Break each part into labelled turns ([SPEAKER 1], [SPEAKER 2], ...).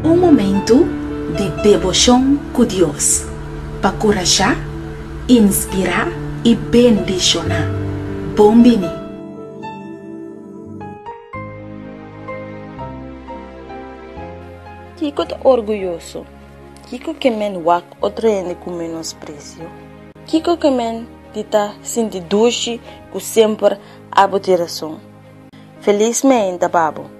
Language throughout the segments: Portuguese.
[SPEAKER 1] Um momento de devoção com Deus para encorajar, inspirar e bendicionar. Bombini.
[SPEAKER 2] Kiko tá orgulhoso. Kiko que men wak outro ene com menosprecio. Kiko que men dita sinti dushi com sempre abotiração. Felizmente, babo.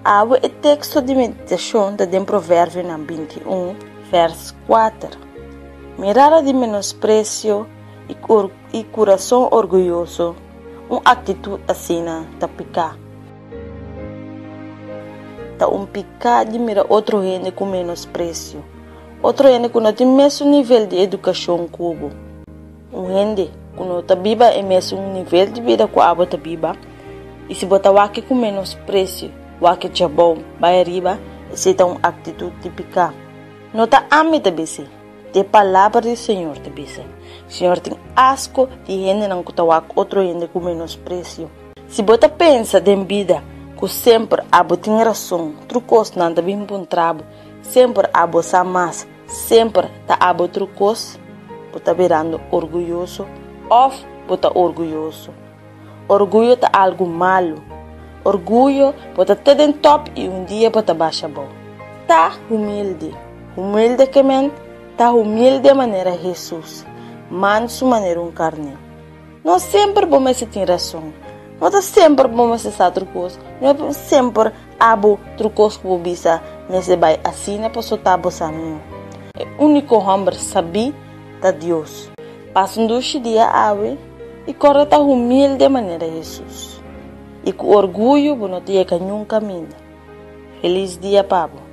[SPEAKER 2] Abo é texto de meditação da dem provérbio na 21, vers 4. Mirada de menosprecio e coração orgulhoso, atitude assim tá picar. Tá picar de mirar outro gente com menosprecio. Outro gente que não tem mesmo nível de educação cubo. Gente que não tá viva é mesmo nível de vida que a abo tá viva. E se botar wake com menosprecio, wake chabão, vai arriba, essa é uma atitude típica. Não tá ame tá bese. De palavra do Senhor tá bese. O Senhor tem asco de gente não que tá wake outro gente com menosprecio. Se botar pensa de vida, que sempre abo tem razão, trucos não tá bem bom trabo, sempre abo sa mais, sempre tá abo trucos, bota virando orgulhoso, ou bota orgulhoso. Orgulho tá algo malo, orgulho bota até em top e dia bota baixa bom. Tá humilde que men, tá humilde de maneira Jesus, manso maneira carne. Não sempre bom se tem razão. Não é sempre bom se sabe trucos. Não é sempre abo trucos que vou bisa nesse vai assim na pessoa tá boçando. O único homem sabe da Deus. Passa dia ave e corre tá humilde de maneira Jesus. E com orgulho não tinha nenhum caminho. Feliz dia, Pablo.